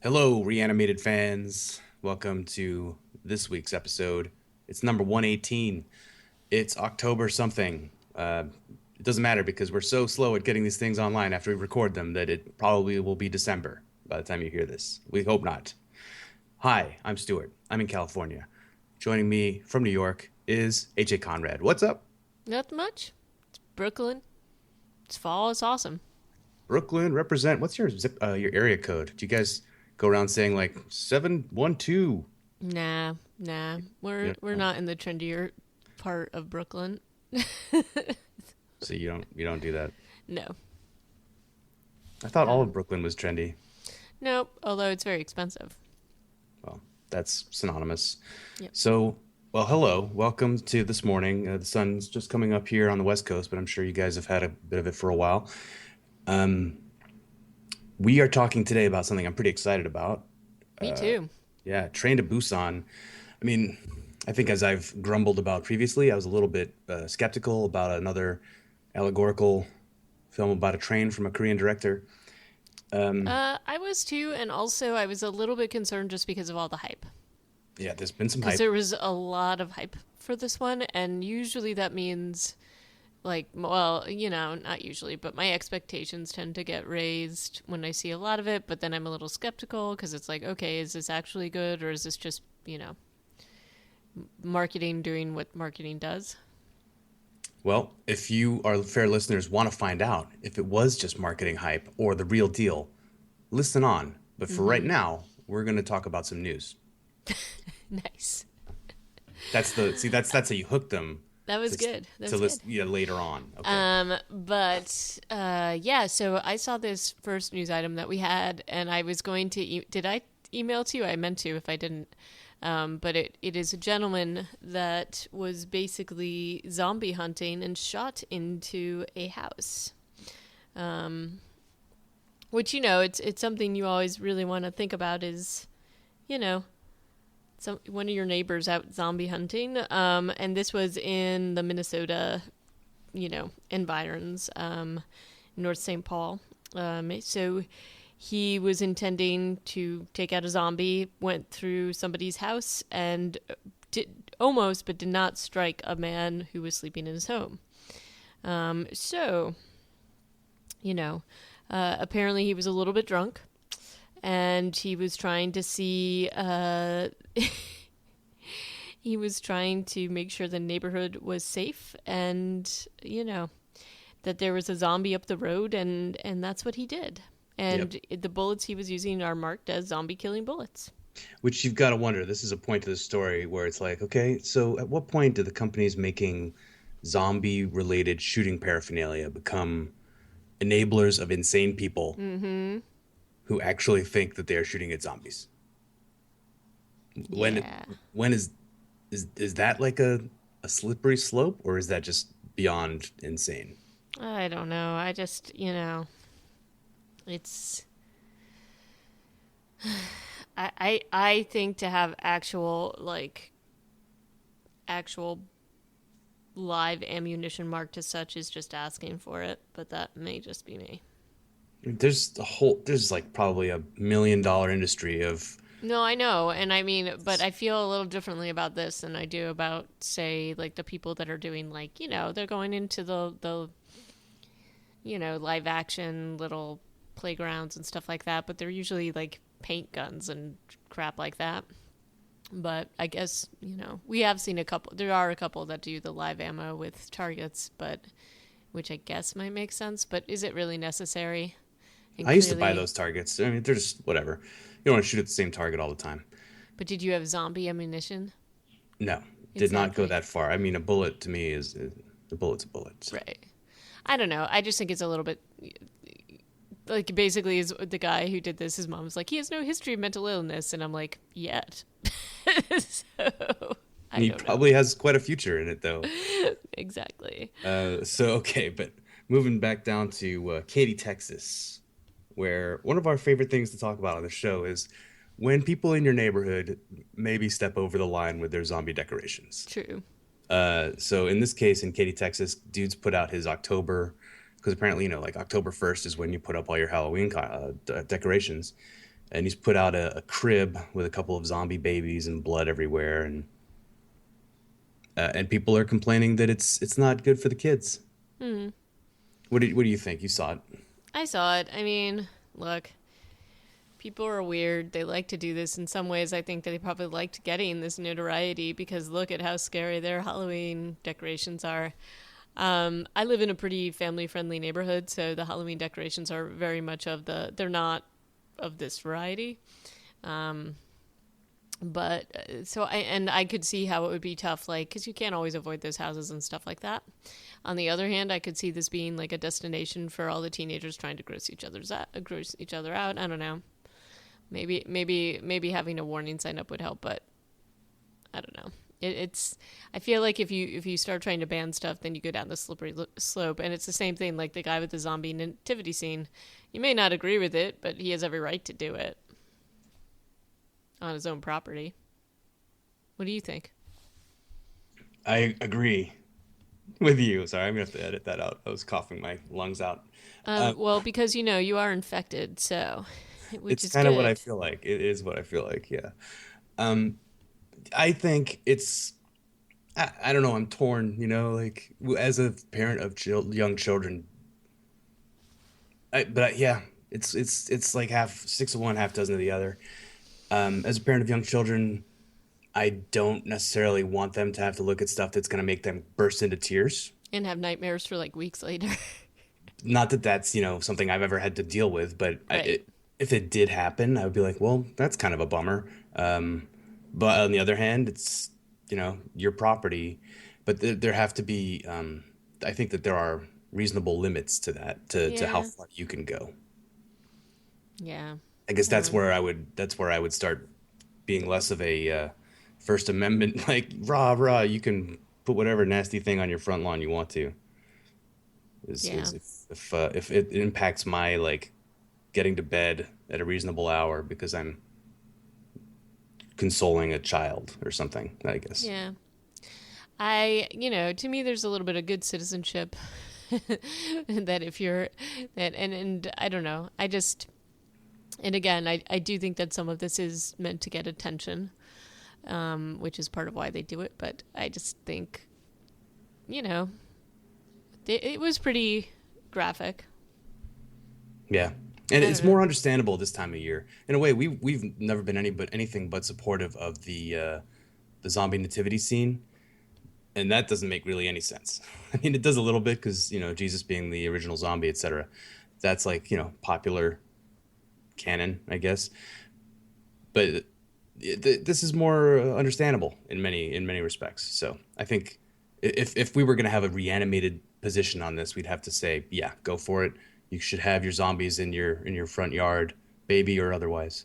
Hello, reanimated fans. Welcome to this week's episode. It's number 118. It's October something. It doesn't matter because we're so slow at getting these things online after we record them that it probably will be December by the time you hear this. We hope not. Hi, I'm Stuart. I'm in California. Joining me from New York is AJ Conrad. What's up? Not much. It's Brooklyn. It's fall. It's awesome. Brooklyn, represent. What's your area code? Do you guys go around saying like 712? Nah. You We're know, not in the trendier part of Brooklyn. so you don't do that. No. I thought all of Um. Brooklyn was trendy. Nope. Although it's very expensive. Well, that's synonymous. Yep. So, well, hello. Welcome to this morning. The sun's just coming up here on the West Coast, but I'm sure you guys have had a bit of it for a while. Um, we are talking today about something I'm pretty excited about. Me too. Yeah, Train to Busan. I mean, I think as I've grumbled about previously, I was a little bit skeptical about another allegorical film about a train from a Korean director. Um, I was too, and also I was a little bit concerned just because of all the hype. yeah, there's been some Because hype. there was a lot of hype for this one, and usually that means not usually, but my expectations tend to get raised when I see a lot of it, but then I'm a little skeptical because it's like, okay, is this actually good or is this just, marketing doing what marketing does? Well, if you, our fair listeners, want to find out if it was just marketing hype or the real deal, listen on. But for right Mm-hmm. now, we're going to talk about some news. Nice. That's how you hook them That was to good. That to was good. listen, yeah, later on. Okay. Yeah, so I saw this first news item that we had, and I was going to, did I email to you? I meant to if I didn't. But it is a gentleman that was basically zombie hunting and shot into a house. Um, which, it's something you always really want to think about is, you know, one of your neighbors out zombie hunting. And this was in the Minnesota, environs, North St. Paul. So he was intending to take out a zombie, went through somebody's house, and did almost, but did not strike a man who was sleeping in his home. So, you know, apparently he was a little bit drunk, and he was trying to see. He was trying to make sure the neighborhood was safe, and that there was a zombie up the road, and that's what he did. Yep. And the bullets he was using are marked as zombie killing bullets. Which you've got to wonder. This is a point to the story where it's like, okay, so at what point do the companies making zombie-related shooting paraphernalia become enablers of insane people Mm-hmm. who actually think that they are shooting at zombies? When Yeah. when is that like a slippery slope, or is that just beyond insane? I don't know. I just, it's. I think to have actual live ammunition marked as such is just asking for it, but that may just be me. There's like probably $1 million industry of. No, I know, and I mean, but I feel a little differently about this than I do about, say, like the people that are doing, like, they're going into the live action little playgrounds and stuff like that, but they're usually like paint guns and crap like that. But I guess, we have seen a couple, there are a couple that do the live ammo with targets, but which I guess might make sense, but is it really necessary? And I used to buy clearly, those targets. I mean, they're just whatever. You don't want to shoot at the same target all the time. but did you have zombie ammunition? No, did not go Exactly. that far. I mean, a bullet to me is a bullet's a bullet. So Right. I don't know. I just think it's a little bit like basically is the guy who did this. His mom was like, he has no history of mental illness, and I'm like, yet. So I he don't know probably has quite a future in it, though. exactly. So okay, but moving back down to Katy, Texas, where one of our favorite things to talk about on the show is when people in your neighborhood maybe step over the line with their zombie decorations. True. So in this case, in Katy, Texas, dudes put out his because apparently, like October 1st is when you put up all your Halloween decorations. and he's put out a crib with a couple of zombie babies and blood everywhere, and people are complaining that it's not good for the kids. Hmm. What do you think? You saw it. I saw it. I mean, look, people are weird. They like to do this. In some ways, I think they probably liked getting this notoriety because look at how scary their Halloween decorations are. I live in a pretty family-friendly neighborhood, so the Halloween decorations are very much they're not of this variety. Um, I could see how it would be tough, like, because you can't always avoid those houses and stuff like that. On the other hand, I could see this being like a destination for all the teenagers trying to gross each other out. I don't know. Maybe having a warning sign up would help, but I don't know. It's. I feel like if you start trying to ban stuff, then you go down the slippery slope, and it's the same thing. Like the guy with the zombie nativity scene, you may not agree with it, but he has every right to do it on his own property. What do you think? I agree with you. Sorry, I'm gonna have to edit that out. I was coughing my lungs out. Well, because you are infected, so which It's is kind of what I good. feel like. It is what I feel like. Yeah. Um, I think it's. I don't know. I'm torn. Like as a parent of young children. Yeah, it's like half six of one, half dozen of the other. As a parent of young children, I don't necessarily want them to have to look at stuff that's going to make them burst into tears. And have nightmares for like weeks later. Not that that's, something I've ever had to deal with, but Right. if it did happen, I would be like, well, that's kind of a bummer. But on the other hand, it's, your property. But there have to be, I think that there are reasonable limits to that, to how Yeah. far you can go. Yeah. I guess I don't know. that's where I would start being less of a First Amendment, like rah rah, you can put whatever nasty thing on your front lawn you want to. Yeah. Is if it impacts my like getting to bed at a reasonable hour because I'm consoling a child or something, I guess. Yeah. To me, there's a little bit of good citizenship that if you're that, and I don't know. And again, I do think that some of this is meant to get attention, which is part of why they do it. But I just think, you know, it was pretty graphic. Yeah. And I don't it's know. more understandable this time of year. In a way, we've never been anything but supportive of the zombie nativity scene, and that doesn't make really any sense. I mean, it does a little bit because Jesus being the original zombie, etc. That's like popular canon, I guess. But this is more understandable in many respects. So I think if we were going to have a reanimated position on this, we'd have to say, yeah, go for it. You should have your zombies in your front yard, baby or otherwise.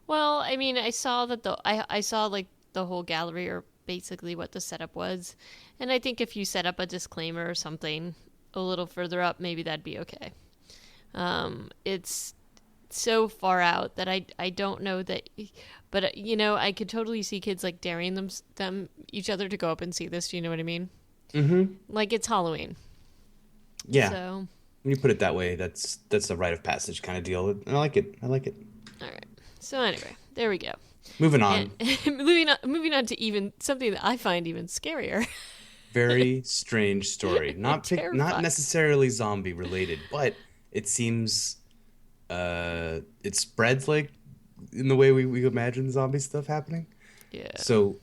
Well, I mean, I saw like the whole gallery or basically what the setup was, and I think if you set up a disclaimer or something a little further up, maybe that'd be okay. It's so far out that I don't know that, but I could totally see kids like daring them each other to go up and see this. Do you know what I mean? Mm-hmm. Like it's Halloween, Yeah, so when you put it that way, that's a rite of passage kind of deal. And I like it. I like it. all right. So anyway, there we go. Moving And on. moving on to even something that I find even scarier. Very strange story. I'm Not terrified. necessarily zombie related, but it seems it spreads like in the way we imagine zombie stuff happening. Yeah. So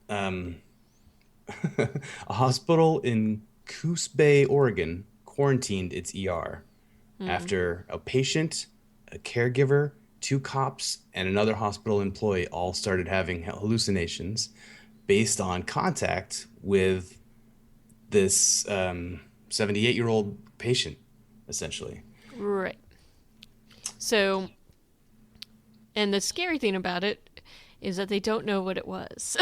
um a hospital in Coos Bay, Oregon quarantined its ER Hmm. after a patient, a caregiver, two cops, and another hospital employee all started having hallucinations based on contact with this 78-year-old patient, essentially. Right. So, and the scary thing about it is that they don't know what it was.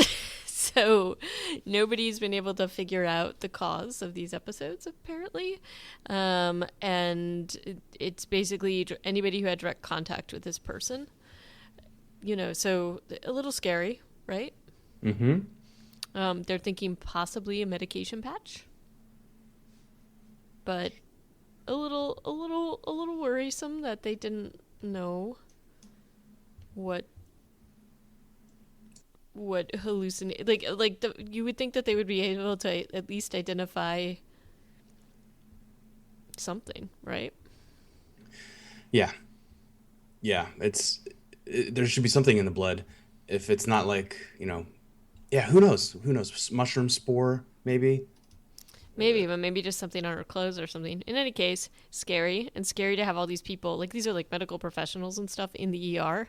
So, nobody's been able to figure out the cause of these episodes, apparently. And it's basically anybody who had direct contact with this person. So a little scary, right? Mm-hmm. They're thinking possibly a medication patch, but a little worrisome that they didn't know. what hallucinate you would think that they would be able to at least identify something, right? Yeah, yeah. There should be something in the blood. If it's not like, yeah, who knows? Who knows? Mushroom spore, maybe. Maybe, but maybe just something on her clothes or something. In any case, scary, and scary to have all these people, like these are like medical professionals and stuff in the ER.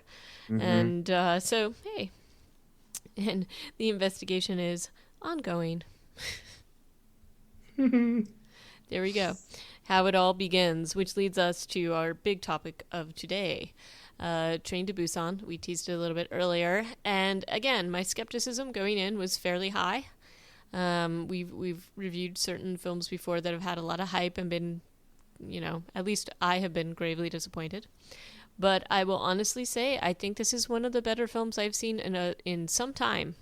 Mm-hmm. And so, hey, and the investigation is ongoing. There we go. How it all begins, which leads us to our big topic of today. Train to Busan. We teased it a little bit earlier. And again, my skepticism going in was fairly high. We've reviewed certain films before that have had a lot of hype and been, at least I have been gravely disappointed. But I will honestly say I think this is one of the better films I've seen in some time.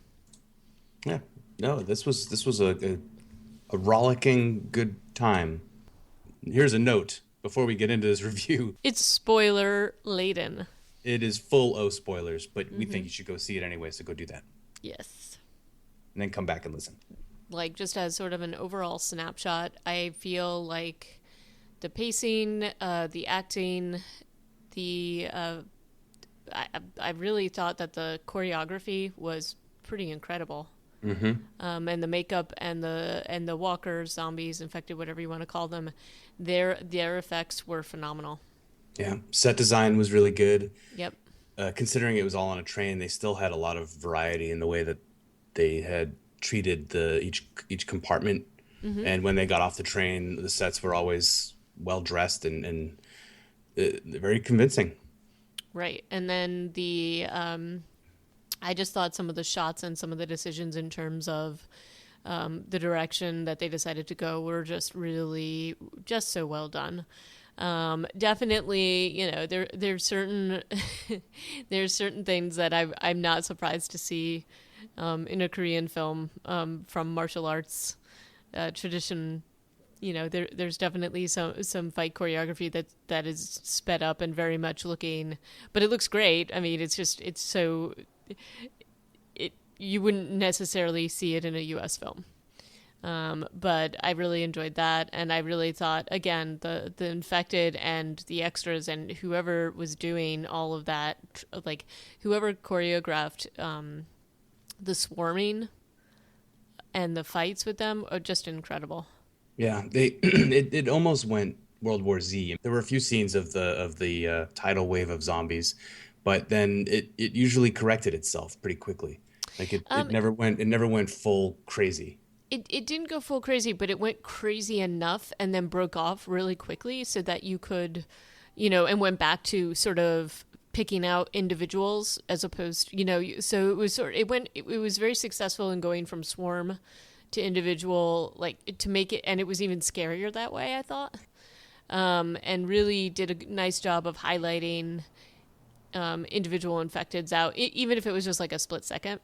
Yeah. No, this was a rollicking good time. Here's a note before we get into this review. It's spoiler laden. It is full of spoilers, but we think you should go see it anyway, so go do that. Yes. And then come back and listen. Like, just as sort of an overall snapshot, I feel like the pacing, the acting, I really thought that the choreography was pretty incredible. Mm-hmm. And the makeup and the walkers, zombies, infected, whatever you want to call them, their effects were phenomenal. Yeah. Set design was really good. Yep. Considering it was all on a train, they still had a lot of variety in the way that they had treated each compartment. Mm-hmm. And when they got off the train, the sets were always well dressed and very convincing. Right. And then I just thought some of the shots and some of the decisions in terms of the direction that they decided to go were just really just so well done. Definitely, there's certain there's certain things that I'm not surprised to see in a Korean film from martial arts tradition. There's definitely some fight choreography that is sped up and very much looking, but it looks great. I mean, it's so you wouldn't necessarily see it in a U.S. film. But I really enjoyed that, and I really thought, again, the infected and the extras and whoever was doing all of that, like whoever choreographed the swarming and the fights with them are just incredible. Yeah, it almost went World War Z. There were a few scenes of the tidal wave of zombies, but then it usually corrected itself pretty quickly. Like it never went full crazy. It didn't go full crazy, but it went crazy enough and then broke off really quickly so that you could, and went back to sort of picking out individuals as opposed, so it was very successful in going from swarm to individual, like to make it, and it was even scarier that way, I thought. And really did a nice job of highlighting individual infecteds out, even if it was just like a split second.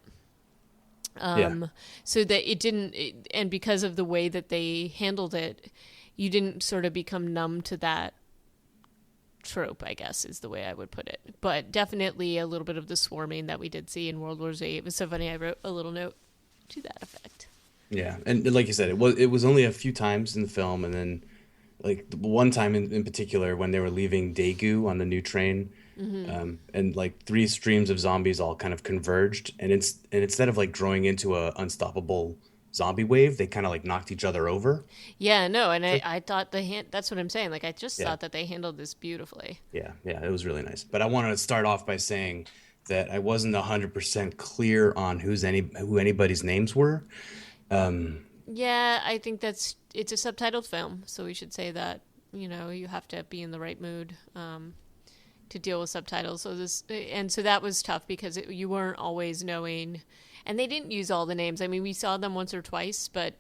So that it didn't, and because of the way that they handled it, you didn't sort of become numb to that trope, I guess is the way I would put it. But definitely a little bit of the swarming that we did see in World War Z. It was so funny, I wrote a little note to that effect. Yeah, and like you said, it was only a few times in the film, and then like one time in particular when they were leaving Daegu on the new train. Mm-hmm. And like three streams of zombies all kind of converged, and instead of like growing into a unstoppable zombie wave, they kind of like knocked each other over. Yeah, no, and I thought that's what I'm saying. Like I just thought that they handled this beautifully. Yeah, it was really nice. But I wanted to start off by saying that I wasn't 100% clear on who anybody's names were. Yeah, I think it's a subtitled film, so we should say that you have to be in the right mood. To deal with subtitles, so that was tough because you weren't always knowing, and they didn't use all the names. I mean, we saw them once or twice, but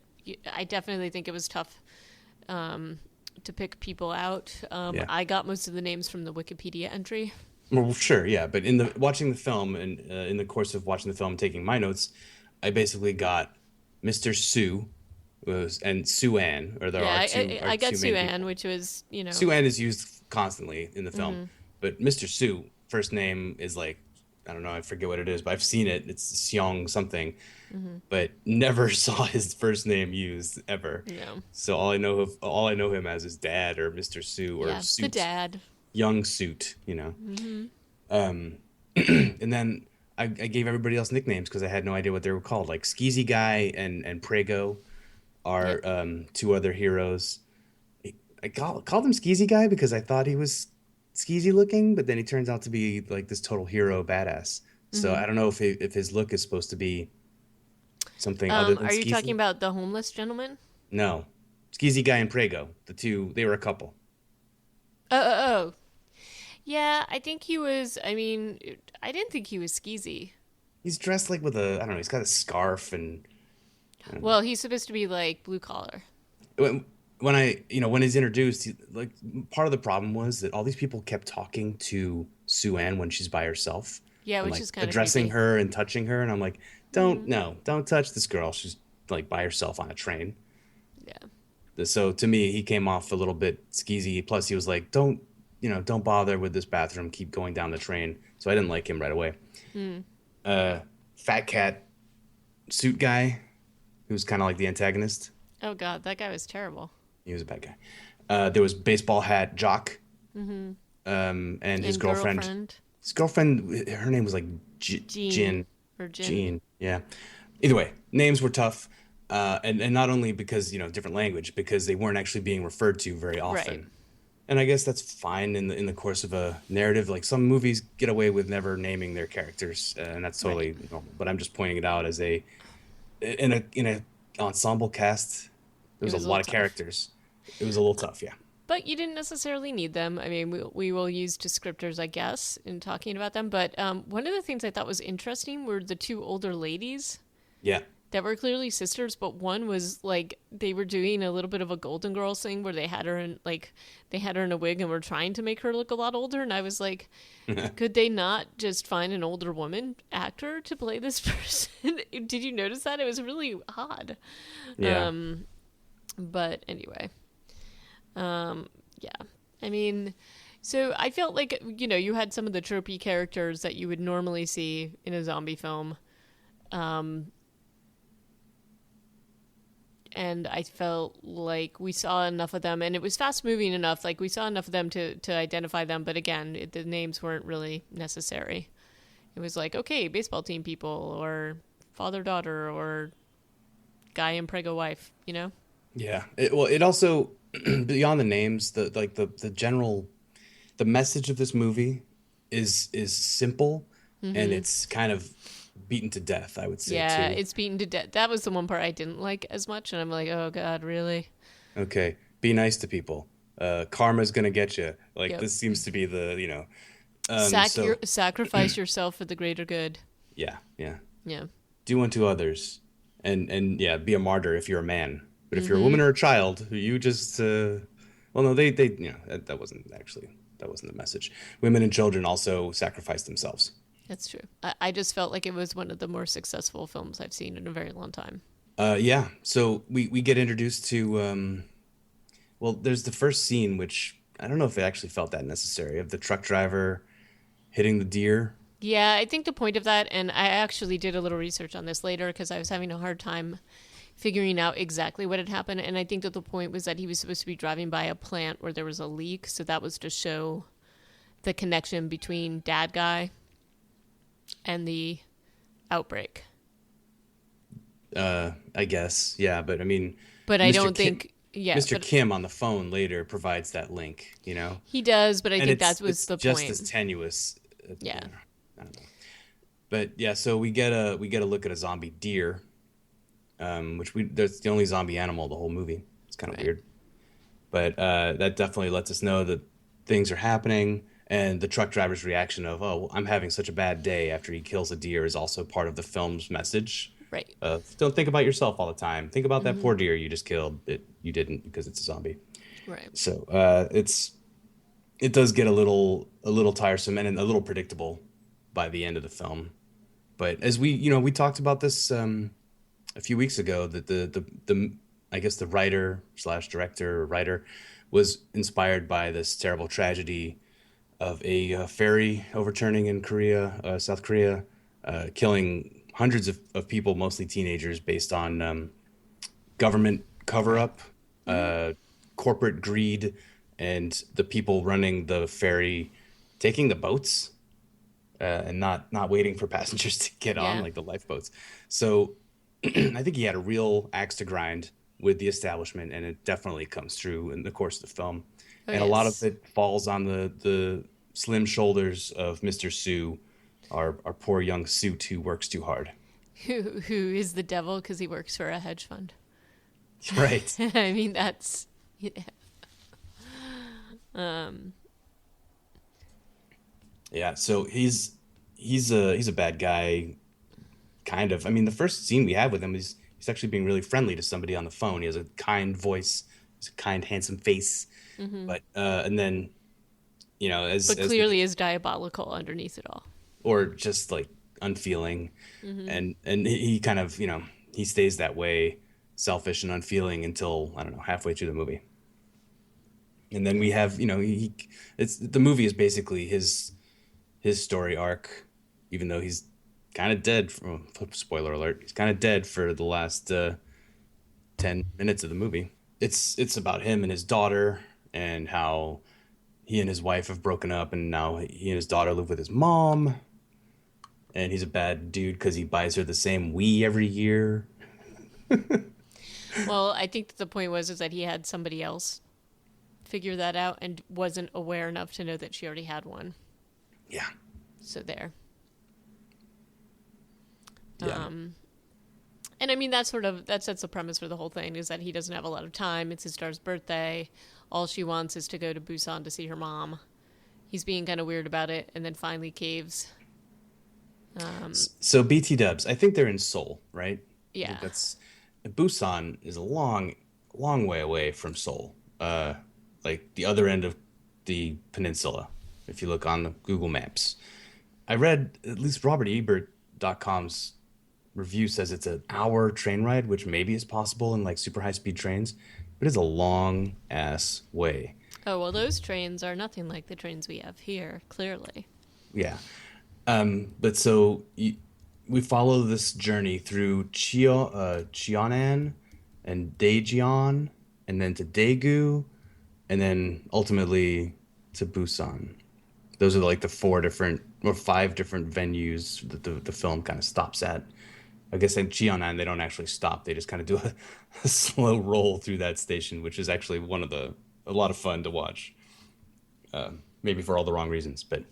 I definitely think it was tough to pick people out. I got most of the names from the Wikipedia entry. Well, sure, yeah, but watching the film and in the course of watching the film, and taking my notes, I basically got Mr. Sue. And Sue Ann, or there are two. I got Sue Ann, which was Sue Ann is used constantly in the film. Mm-hmm. But Mr. Sue, first name is like I don't know, I forget what it is, but I've seen it. It's Seong something, Hmm. but never saw his first name used ever. No. So all I know him as is Dad or Mr. Sue or Yeah, the Suit, dad. young Suit, you know. Hmm. Um, and then I gave everybody else nicknames because I had no idea what they were called. Like Skeezy Guy and Prego Yeah. are two other heroes. Called him Skeezy Guy because I thought he was skeezy looking, but then he turns out to be like this total hero badass. So Hmm. I don't know if his look is supposed to be something other than Are you talking skeezy. about the homeless gentleman? No, Skeezy Guy and Prego, the two, they were a couple. Oh. Yeah, I think he was. I mean, I didn't think he was skeezy. He's dressed like with a, I don't know, he's got a scarf and I don't know. Well, he's supposed to be like blue collar. When when he's introduced, like part of the problem was that all these people kept talking to Sue Ann when she's by herself Yeah, and which like is kind of addressing creepy. her and touching her. And I'm like, Hmm. don't touch this girl. She's like by herself on a train. Yeah. So to me, he came off a little bit skeezy. Plus, he was like, don't bother with this bathroom. Keep going down the train. So I didn't like him right away. Hmm. Uh, Fat cat suit guy, who's kind of like the antagonist. Oh God, that guy was terrible. He was a bad guy. There was baseball hat jock, Hmm. and his And girlfriend. girlfriend His girlfriend, her name was like Jean Jin. or Jin. Jean. Yeah. Either way, names were tough, and not only because different language, because they weren't actually being referred to very Right. often. And I guess that's fine in the course of a narrative. Like some movies get away with never naming their characters, and that's Right. totally normal. But I'm just pointing it out as a ensemble cast. There It was a was a little lot of tough. characters. It was a little tough, yeah. But you didn't necessarily need them. I mean, we will use descriptors, I guess, in talking about them. But one of the things I thought was interesting were the two older ladies Yeah. that were clearly sisters, but one was like they were doing a little bit of a Golden Girls thing where they had her in a wig and were trying to make her look a lot older. And I was like, could they not just find an older woman actor to play this person? Did you notice that? It was really odd. Yeah. Um, but anyway. Yeah. I mean, so I felt like, you had some of the tropey characters that you would normally see in a zombie film. Um, and I felt like we saw enough of them, and it was fast moving enough. Like we saw enough of them to identify them, but again, the names weren't really necessary. It was like, okay, baseball team people, or father daughter, or guy and prego wife. Yeah. It also beyond the names, the general the message of this movie is simple and Mm-hmm. it's kind of beaten to death, I would say Yeah, too. it's beaten to death. That was the one part I didn't like as much, and I'm like, oh god, really? Okay, be nice to people. Karma's gonna get you. Like Yep. this seems to be so Sacrifice yourself for the greater good. yeah, yeah. Yeah. Do unto others, and yeah, be a martyr if you're a man. But if you're a Mm-hmm. woman or a child, you just well, no, they that wasn't the message. Women and children also sacrifice themselves. That's true. I just felt like it was one of the more successful films I've seen in a very long time. Yeah. So we get introduced to well, there's the first scene which I don't know if it actually felt that necessary of the truck driver hitting the deer. Yeah, I think the point of that, and I actually did a little research on this later because I was having a hard time figuring out exactly what had happened. And I think that the point was that he was supposed to be driving by a plant where there was a leak. So that was to show the connection between Dad Guy and the outbreak. I guess. Yeah, but I mean, But I Mr. don't Kim, think, yeah, Mr. but Kim on the phone later provides that link. he does, but I And think that was it's the just as point. tenuous. Yeah. I don't know. But yeah, so we get a look at a zombie deer, which we that's the only zombie animal the whole movie. It's kind of Right. weird. But that definitely lets us know that things are happening. And the truck driver's reaction of, "Oh, I'm having such a bad day," after he kills a deer is also part of the film's message. Right. Don't think about yourself all the time. Think about that Mm-hmm. poor deer you just killed. You didn't because it's a zombie. Right. So it does get a little tiresome and a little predictable by the end of the film. But as we talked about this a few weeks ago that the I guess the writer slash director or writer was inspired by this terrible tragedy of a ferry overturning in Korea, South Korea, killing hundreds of people, mostly teenagers, based on government cover up, Hmm. corporate greed, and the people running the ferry taking the boats and not waiting for passengers to get on, Yeah. like the lifeboats. So I think he had a real axe to grind with the establishment, and it definitely comes through in the course of the film. Oh And a lot of yes. it falls on the slim shoulders of Mr. Sue, our poor young suit who works too hard. Who is the devil because he works for a hedge fund. Right. I mean, that's yeah. Um, Yeah. So he's a bad guy, kind of. I mean, the first scene we have with him is he's actually being really friendly to somebody on the phone. He has a kind voice, he's a kind, handsome face. mhm. But and then But as we clearly is diabolical underneath it all. or just like unfeeling, Hmm. and he kind of he stays that way, selfish and unfeeling until I don't know halfway through the movie, and then we have it's the movie is basically his story arc, even though he's kind of dead. From spoiler alert, he's kind of dead for the last 10 minutes of the movie. It's about him and his daughter and how he and his wife have broken up, and now he and his daughter live with his mom. And he's a bad dude because he buys her the same Wii every year. Well, I think that the point was is that he had somebody else figure that out and wasn't aware enough to know that she already had one. Yeah, So there. yeah. Um, and I mean that sets the premise for the whole thing is that he doesn't have a lot of time. It's his daughter's birthday. All she wants is to go to Busan to see her mom. He's being kind of weird about it, and then finally caves. Um, So BT Dubs, I think they're in Seoul, right? I yeah, think that's Busan is a long way away from Seoul. Like the other end of the peninsula, if you look on the Google Maps. I read at least RobertEbert.com's review says it's an hour train ride, which maybe is possible in like super high speed trains, but it's a long ass way. oh, well, those trains are nothing like the trains we have here, clearly. Yeah. But so we follow this journey through Cheonan and Daejeon, and then to Daegu, and then ultimately to Busan. Those are like the four different or five different venues that the film kind of stops at. I guess in Cheonan they don't actually stop; they just kind of do a slow roll through that station, which is actually a lot of fun to watch. Maybe for all the wrong reasons, but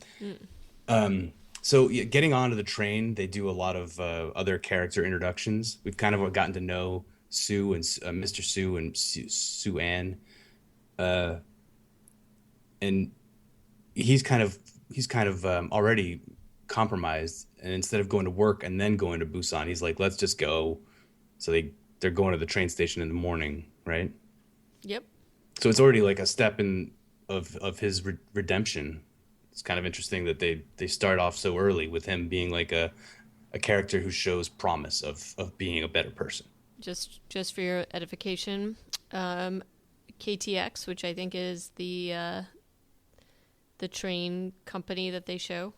Mm. so yeah, getting onto the train, they do a lot of other character introductions. We've kind of gotten to know Sue and Mr. Sue and Sue Ann, and he's kind of already compromised. And instead of going to work and then going to Busan, he's like, "Let's just go." So they're going to the train station in the morning, right? Yep. So it's already like a step in of his redemption. It's kind of interesting that they start off so early with him being like a character who shows promise of being a better person. Just for your edification, um, KTX, which I think is the train company that they show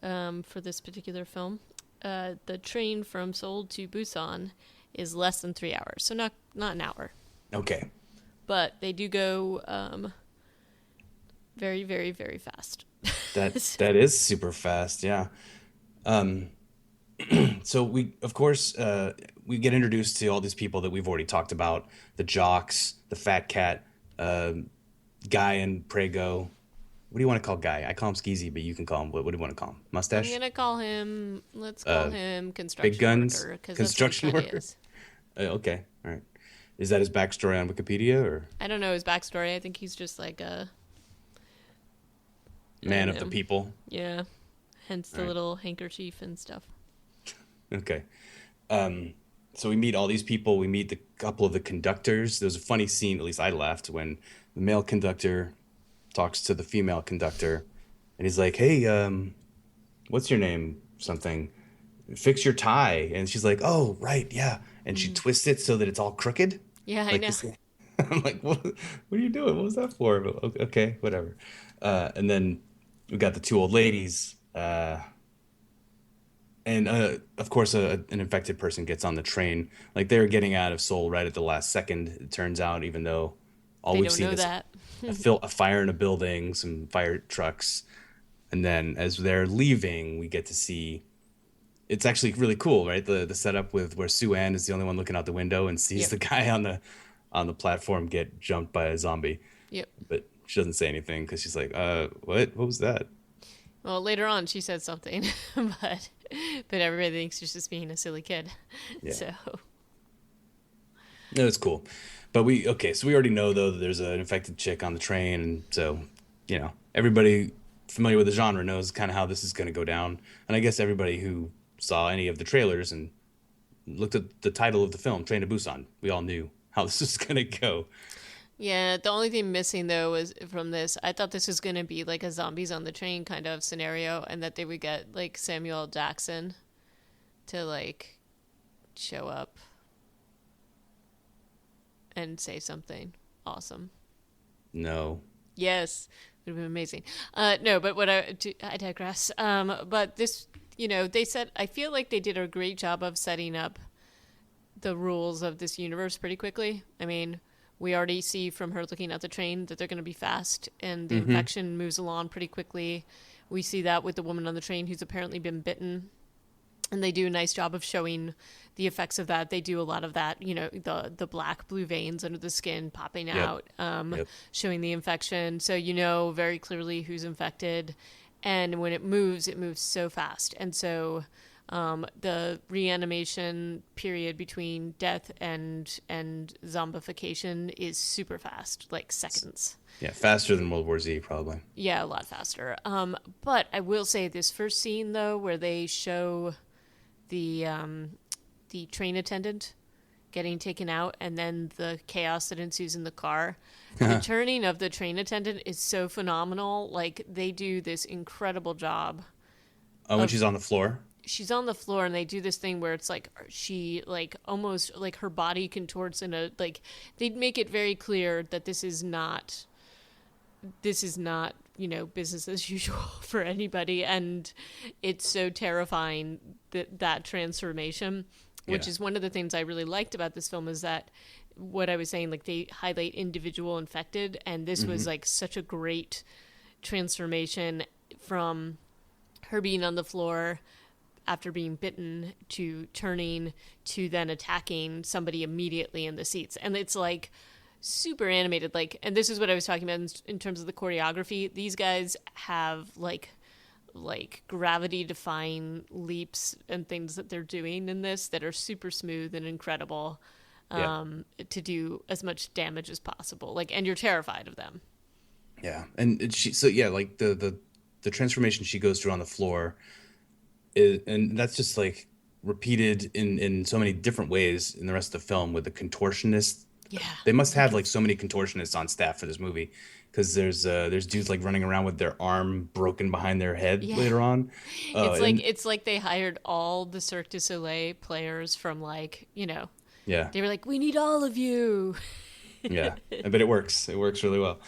for this particular film. The train from Seoul to Busan is less than 3 hours, so not an hour, Okay, but they do go very very very fast. that is super fast. Yeah. Um, so we of course we get introduced to all these people that we've already talked about: the jocks, the fat cat, Guy and Prego. What do you want to call Guy? I call him Skeezy, but you can call him what do you want to call him? I'm Mustache? gonna call him. Let's call him Big construction guns? worker because that's what he Construction kind of worker? is. Okay, all right. Is that his backstory on Wikipedia or I don't know his backstory. I think he's just like a I man don't of the know. people? Yeah, hence All the right. little handkerchief and stuff. Okay. Um, so we meet all these people. We meet the couple of the conductors. There's a funny scene, at least I laughed, when the male conductor talks to the female conductor, and he's like, "Hey, what's your name? Something. Fix your tie." And she's like, "Oh, right, yeah." And she Hmm. twists it so that it's all crooked, Yeah, I like know. this. I'm like, "What? What are you doing? What was that for?" But okay, whatever. And then We got the two old ladies, and of course, an infected person gets on the train. Like they're getting out of Seoul right at the last second. It turns out, even though all They we've don't seen know is that. a fire in a building, some fire trucks, and then as they're leaving, we get to see. It's actually really cool, right? The setup with where Sue Ann is the only one looking out the window and sees Yep. the guy on the platform get jumped by a zombie, Yep. but she doesn't say anything because she's like, what? What was that?" Well, later on she said something, but everybody thinks she's just being a silly kid. Yeah, So no, it's cool. But so we already know though that there's an infected chick on the train, and so everybody familiar with the genre knows kind of how this is going to go down. And I guess everybody who saw any of the trailers and looked at the title of the film, Train to Busan, we all knew how this was going to go. yeah, the only thing missing though was from this. I thought this was gonna be like a zombies on the train kind of scenario, and that they would get like Samuel L. Jackson to like show up and say something awesome. No. Yes, would have been amazing. No, but I digress. But this, they said I feel like they did a great job of setting up the rules of this universe pretty quickly. I mean, we already see from her looking at the train that they're going to be fast, and the Mm-hmm. infection moves along pretty quickly. We see that with the woman on the train who's apparently been bitten, and they do a nice job of showing the effects of that. They do a lot of that, the black blue veins under the skin popping Yep. out, Yep. showing the infection, so you know very clearly who's infected. And when it moves so fast, and so the reanimation period between death and zombification is super fast, like seconds. Yeah, faster than World War Z, probably. Yeah, a lot faster. But I will say this first scene though, where they show the train attendant getting taken out, and then the chaos that ensues in the car. The turning of the train attendant is so phenomenal. Like they do this incredible job. Oh, when she's on the floor. She's on the floor, and they do this thing where it's like she like almost like her body contorts in a like they make it very clear that this is not business as usual for anybody, and it's so terrifying that transformation, which Yeah. is one of the things I really liked about this film, is that what I was saying, like they highlight individual infected, and this was like such a great transformation from her being on the floor after being bitten to turning to then attacking somebody immediately in the seats. And it's like super animated, like, and this is what I was talking about in terms of the choreography. These guys have like gravity defying leaps and things that they're doing in this that are super smooth and incredible, Yeah. to do as much damage as possible, like, and you're terrified of them. Yeah. And like the transformation she goes through on the floor is, and that's just like repeated in so many different ways in the rest of the film with the contortionists. Yeah, They must like have like so many contortionists on staff for this movie because there's dudes like running around with their arm broken behind their head yeah. later on. It's like And it's like they hired all the Cirque du Soleil players from yeah, they were like, we need all of you. yeah, but it works. It works really well.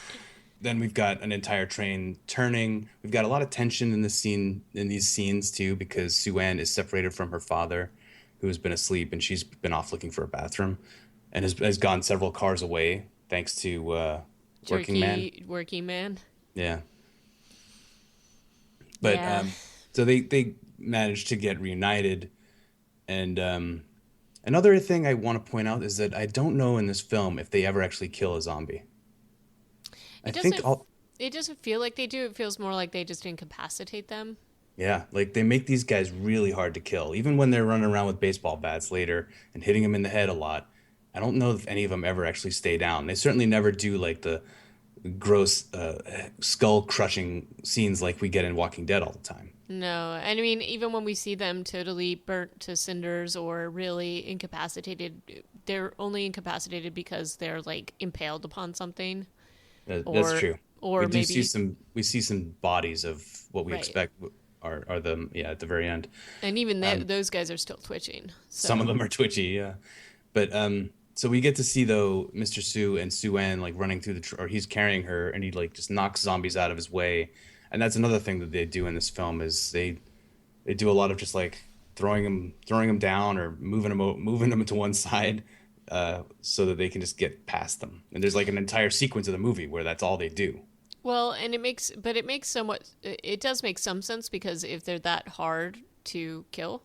Then we've got an entire train turning. We've got a lot of tension in these scenes too because Sue-Ann is separated from her father, who has been asleep, and she's been off looking for a bathroom, and has gone several cars away thanks to Working Man. Working man. Yeah, but Yeah. so they managed to get reunited, and another thing I want to point out is that I don't know in this film if they ever actually kill a zombie. I It think doesn't all it doesn't feel like they do. It feels more like they just incapacitate them. Yeah, like they make these guys really hard to kill, even when they're running around with baseball bats later and hitting them in the head a lot. I don't know if any of them ever actually stay down. They certainly never do like the gross skull crushing scenes like we get in Walking Dead all the time. No, and I mean, even when we see them totally burnt to cinders or really incapacitated, they're only incapacitated because they're like impaled upon something, That's or true. or maybe We see some bodies of what we right. expect are the yeah at the very end. And even those guys are still twitching. Some of So them are twitchy, yeah. But so we get to see though Mr. Sue and Sue Ann like running through or he's carrying her and he like just knocks zombies out of his way. and that's another thing that they do in this film is they do a lot of just like throwing them down or moving them to one side, so that they can just get past them. And there's like an entire sequence of the movie where that's all they do. Well, and it makes somewhat, it does make some sense because if they're that hard to kill,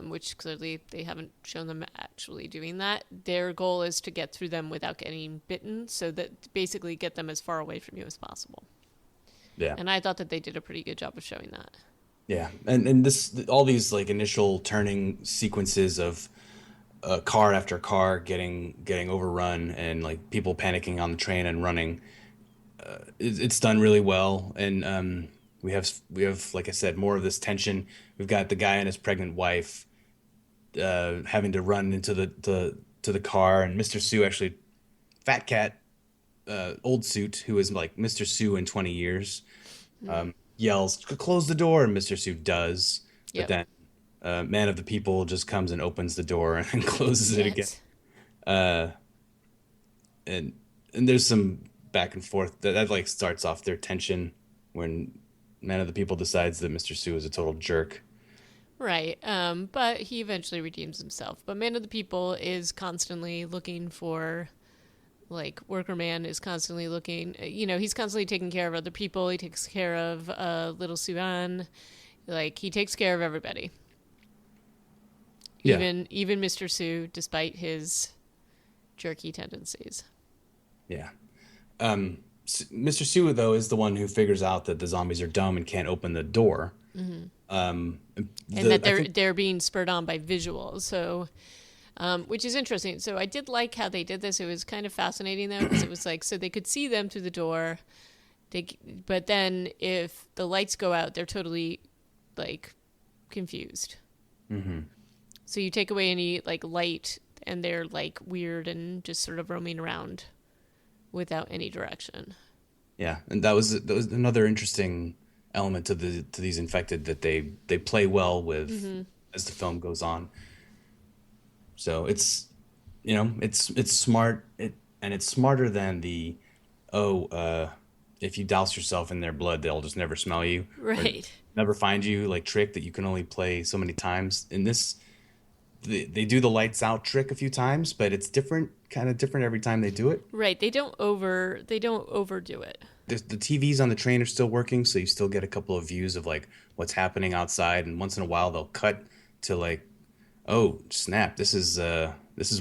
which clearly they haven't shown them actually doing that, their goal is to get through them without getting bitten, so that basically get them as far away from you as possible. Yeah. And I thought that they did a pretty good job of showing that. Yeah, and this all these like initial turning sequences of car after car getting overrun and like people panicking on the train and running. It's done really well, and we have like I said more of this tension. We've got the guy and his pregnant wife having to run into the car, and Mr. Sue actually Fat Cat old suit who is like Mr. Sue in 20 years yells, "Close the door," and Mr. Sue does, but Yep. then Man of the People just comes and opens the door and closes it again. Yes. And there's some back and forth that like starts off their tension when Man of the People decides that Mr. Sue is a total jerk. Right. But he eventually redeems himself. But Man of the People is constantly looking for, like, Worker Man is constantly looking, he's constantly taking care of other people. He takes care of little Suan. Like, he takes care of everybody. Yeah, Even Mr. Sue, despite his jerky tendencies. yeah. Mr. Sue though is the one who figures out that the zombies are dumb and can't open the door. And that I think they're being spurred on by visuals. So, which is interesting. So I did like how they did this. It was kind of fascinating though, because it was like so they could see them through the door, but then if the lights go out, they're totally like confused. So you take away any like light, and they're like weird and just sort of roaming around without any direction. yeah, and that was another interesting element to these infected that they play well with as the film goes on. So it's smart and it's smarter than the oh if you douse yourself in their blood they'll just never smell you or Right. never find you like trick that you can only play so many times. In this they do the lights out trick a few times, but it's different, kind of different every time they do it. Right. They don't overdo it. The TVs on the train are still working, so you still get a couple of views of like what's happening outside, and once in a while they'll cut to like, oh snap, this is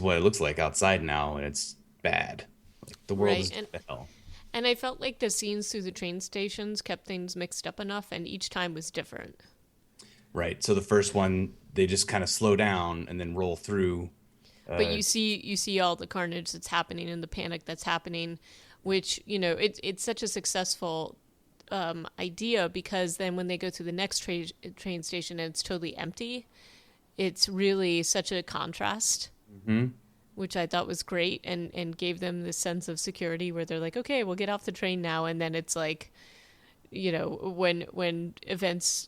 what it looks like outside now, and it's bad. Like the world Right. is going to hell. And I felt like the scenes through the train stations kept things mixed up enough, and each time was different. Right. So the first one they just kind of slow down and then roll through. But you see all the carnage that's happening and the panic that's happening, which it's such a successful idea, because then when they go to the next train station and it's totally empty, it's really such a contrast, which I thought was great, and gave them this sense of security where they're like, okay, we'll get off the train now, and then it's like, when events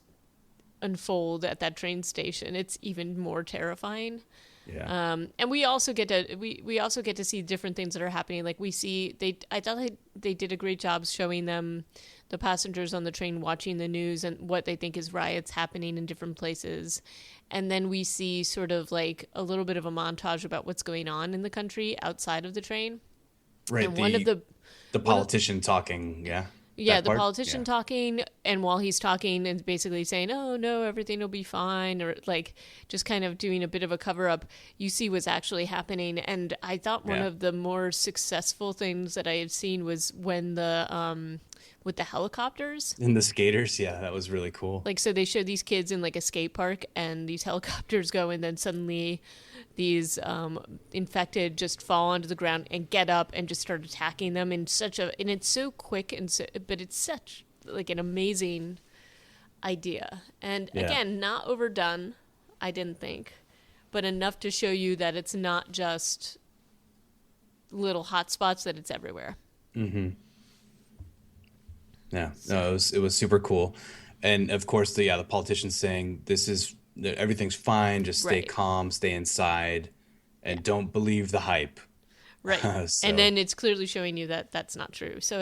unfold at that train station, it's even more terrifying. Yeah. And we also get to we also get to see different things that are happening. Like we see I thought they did a great job showing them, the passengers on the train, watching the news and what they think is riots happening in different places. And then we see sort of like a little bit of a montage about what's going on in the country outside of the train. Right. And one of the The politician talking. Yeah. Yeah, That the part? politician Yeah. talking, and while he's talking and basically saying, "Oh no, everything will be fine," or like just kind of doing a bit of a cover up, you see what's actually happening. And I thought one Yeah. of the more successful things that I have seen was when the with the helicopters. And the skaters. Yeah, that was really cool. Like, so they show these kids in like a skate park, and these helicopters go, and then suddenly these infected just fall onto the ground and get up and just start attacking them in and it's so quick, but it's such like an amazing idea. And Yeah. again, not overdone, I didn't think, but enough to show you that it's not just little hot spots, that it's everywhere. Yeah, no, it was super cool, and of course the politicians saying everything's fine, just stay Right. calm, stay inside, and don't believe the hype. Right. So And then it's clearly showing you that that's not true. So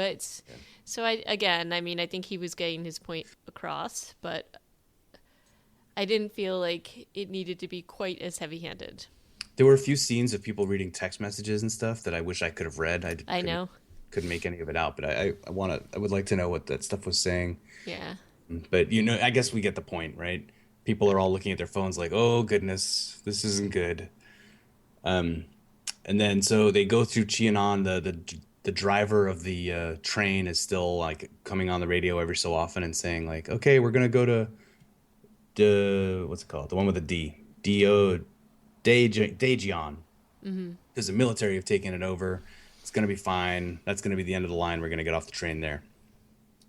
So I mean, I think he was getting his point across, but I didn't feel like it needed to be quite as heavy-handed. There were a few scenes of people reading text messages and stuff that I wish I could have read. I Couldn't know. make any of it out, but I would like to know what that stuff was saying. Yeah. But I guess we get the point, right? People are all looking at their phones like, "Oh goodness, this isn't good." And then so they go through Chianan. The driver of the train is still like coming on the radio every so often and saying like, "Okay, we're gonna go to what's it called? The one with the Daejeon, because the military have taken it over. It's gonna be fine. That's gonna be the end of the line. We're gonna get off the train there."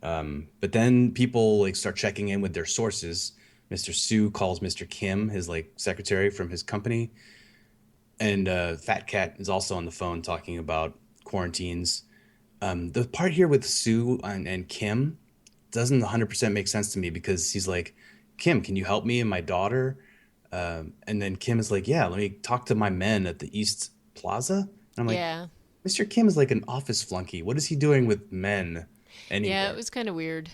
But then people like start checking in with their sources. Mr. Sue calls Mr. Kim, his like secretary from his company, and Fat Cat is also on the phone talking about quarantines. The part here with Sue and Kim doesn't 100% make sense to me because he's like, "Kim, can you help me and my daughter?" And then Kim is like, "Yeah, let me talk to my men at the East Plaza." And I'm like, Yeah. Mr. Kim is like an office flunky. What is he doing with men Yeah, it anywhere? was kind of weird.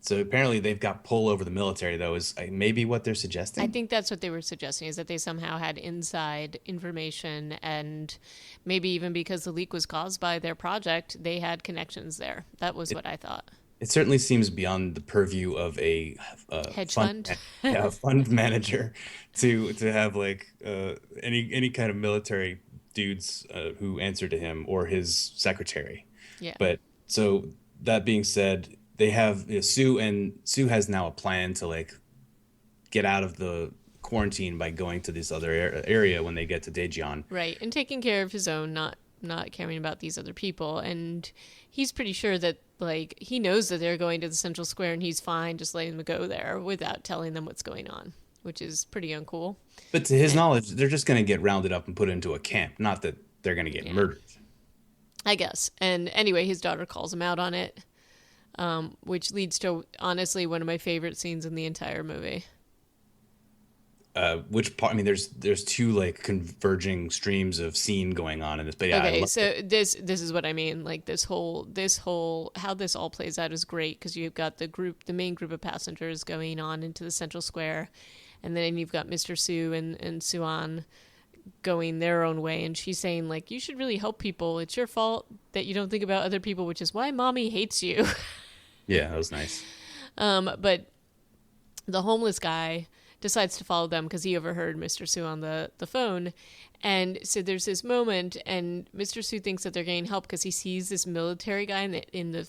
So apparently they've got pull over the military, though, is maybe what they're I suggesting. think that's what they were suggesting is that they somehow had inside information and maybe even because the leak was caused by their project, they had connections there. That was It, what I thought. it certainly seems beyond the purview of Hedge fund. yeah, a fund manager to have like any kind of military dudes who answer to him or his secretary. Yeah. But so that being said, they have Sue has now a plan to like get out of the quarantine by going to this other area when they get to Daejeon. Right. And taking care of his own, not caring about these other people. And he's pretty sure that like he knows that they're going to the central square and he's fine just letting them go there without telling them what's going on, which is pretty uncool. But to his And knowledge, they're just going to get rounded up and put into a camp, not that they're going to get yeah, murdered. I guess. And anyway, his daughter calls him out on it, which leads to honestly one of my favorite scenes in the entire movie. Which part? I mean, there's two like converging streams of scene going on in this. But yeah, I Okay, love it. so this is what I mean. Like this whole how this all plays out is great because you've got the main group of passengers going on into the central square, and then you've got Mr. Sue and Suan going their own way, and she's saying like you should really help people. It's your fault that you don't think about other people, which is why mommy hates you. Yeah, that was nice. But the homeless guy decides to follow them because he overheard Mr. Sue on the phone. And so there's this moment, and Mr. Sue thinks that they're getting help because he sees this military guy in the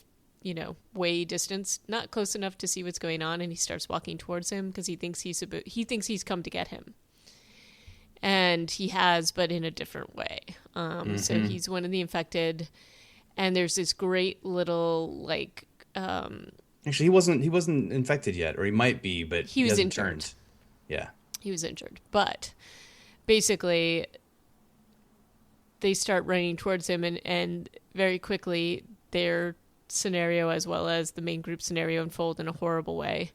way distance, not close enough to see what's going on, and he starts walking towards him because he thinks he's come to get him, and he has, but in a different way. So Hmm. he's one of the infected, and there's this great little like Actually, he wasn't infected yet, or he might be, but he he was hasn't injured. turned. Yeah, He was injured, but basically they start running towards him and very quickly their scenario as well as the main group scenario unfold in a horrible way.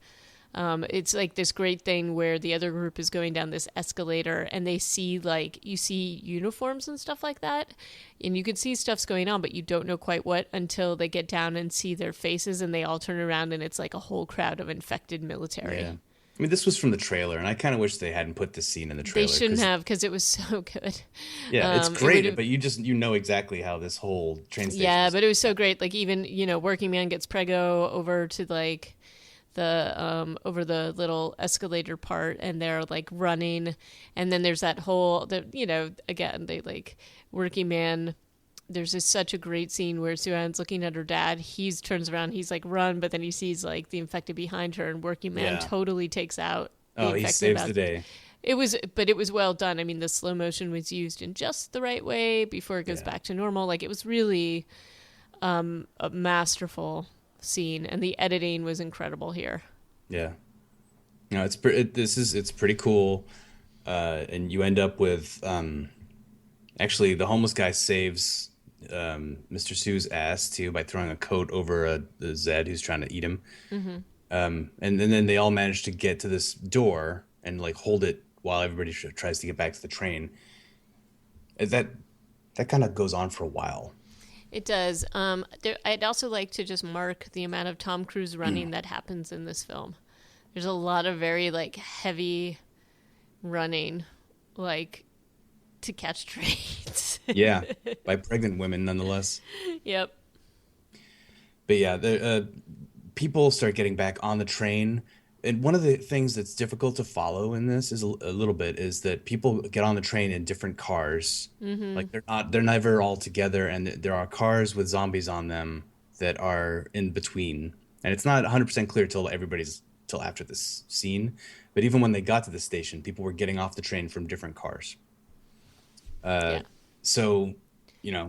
It's like this great thing where the other group is going down this escalator and they see like you see uniforms and stuff like that, and you can see stuff's going on but you don't know quite what until they get down and see their faces and they all turn around and it's like a whole crowd of infected yeah. military. I mean, this was from the trailer, and I kind of wish they hadn't put this scene in the They trailer shouldn't because have because it was so good. yeah, it's It would great, have. but you know exactly how this whole train station Yeah, is. but it was so great. Like even working man gets prego over to like the over the little escalator part, and they're like running, and then there's that whole again they like working man. There's just such a great scene where Suan's looking at her dad. He's turns around, he's like run, but then he sees like the infected behind her, and working man Yeah. totally takes out the Oh, he infected. saves the day. But it was well done. I mean, the slow motion was used in just the right way before it goes Yeah. back to normal. Like it was really a masterful scene, and the editing was incredible here. Yeah. No, it's pretty cool. And you end up with actually the homeless guy saves Mr. Sue's ass too by throwing a coat over the Zed who's trying to eat him. And then they all manage to get to this door and like hold it while everybody tries to get back to the train. That kind of goes on for a while. It does. I'd also like to just mark the amount of Tom Cruise running that happens in this film. There's a lot of very like heavy running, like to catch trains. Yeah, by pregnant women nonetheless. Yep. But yeah, the people start getting back on the train. And one of the things that's difficult to follow in this is a little bit is that people get on the train in different cars. Mm-hmm. Like they're never all together, and there are cars with zombies on them that are in between. And it's not 100% clear till after this scene. But even when they got to the station, people were getting off the train from different cars. Yeah. So,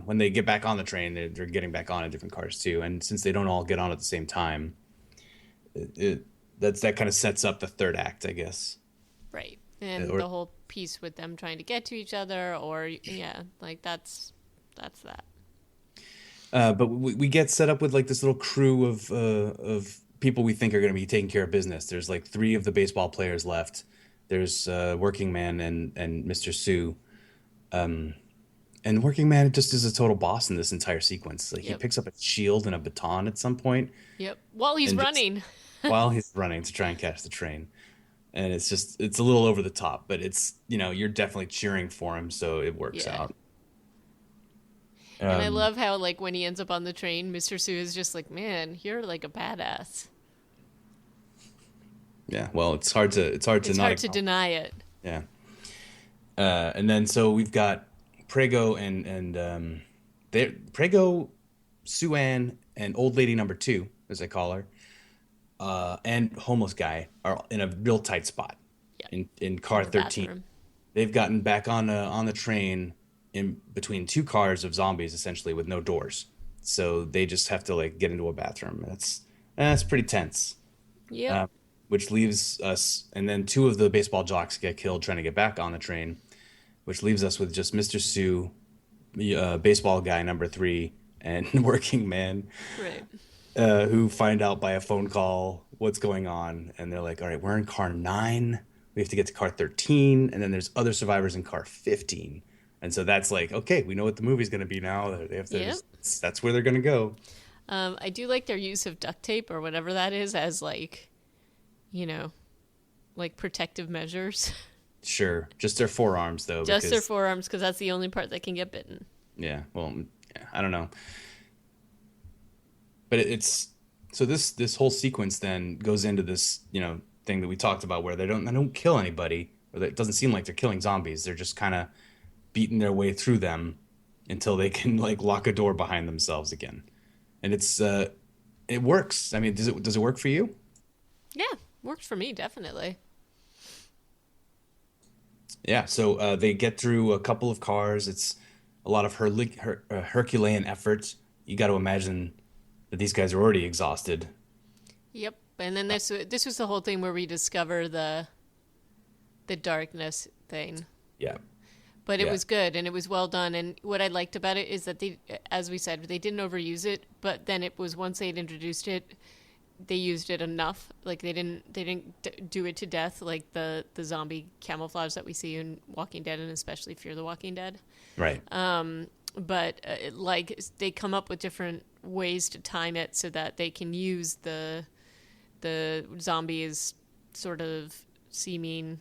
when they get back on the train, they're getting back on in different cars too. And since they don't all get on at the same time, that kind of sets up the third act, I guess. Right. And Or the whole piece with them trying to get to each other, or yeah, like that's that. but we get set up with like this little crew of people we think are going to be taking care of business. There's like three of the baseball players left. There's Working Man and Mr. Sue. And Working Man just is a total boss in this entire sequence. Like he Yep. picks up a shield and a baton at some point, Yep. While he's and just running. while he's running to try and catch the train. And it's a little over the top, but you're definitely cheering for him, so it works Yeah. out. And I Um, love how like when he ends up on the train, Mr. Sue is just like, man, you're like a badass. yeah, well, it's hard to It's not hard to acknowledge. deny it. Yeah. And then so we've got Prego and Prego, Sue-Ann, and old lady number two, as I call her, and homeless guy are in a real tight spot Yeah. in In car the 13. bathroom. They've gotten back on the train in between two cars of zombies, essentially with no doors. So they just have to like get into a bathroom. That's pretty tense. Yep. Uh, which leaves us, and then two of the baseball jocks get killed trying to get back on the train, which leaves us with just Mr. Sue, the baseball guy number three, and Working Man, Right. who find out by a phone call what's going on, and they're like, "All right, we're in car 9. We have to get to car 13, and then there's other survivors in car 15." And so that's like, okay, we know what the movie's going to be now. They have to Yep. that's where they're going to go. I do like their use of duct tape or whatever that is as like, you know, like protective measures. Sure, just their forearms though, Just their because forearms because that's the only part that can get bitten. yeah, well, yeah, I don't know. But it's so this whole sequence then goes into this thing that we talked about where they don't kill anybody, or that it doesn't seem like they're killing zombies. They're just kind of beating their way through them until they can like lock a door behind themselves again. And it works. I mean, does it work for you? Yeah, worked for me definitely. Yeah. So they get through a couple of cars. It's a lot of Herculean effort. You got to imagine that these guys are already exhausted. Yep. And then this was the whole thing where we discover the darkness thing. Yeah. But it Yeah. was good and it was well done. And what I liked about it is that they, as we said, they didn't overuse it. But then it was once they'd introduced it, they used it enough. Like they didn't do it to death, like the zombie camouflage that we see in Walking Dead and especially Fear the Walking Dead. Right. But like they come up with different ways to time it so that they can use the zombies sort of seeming,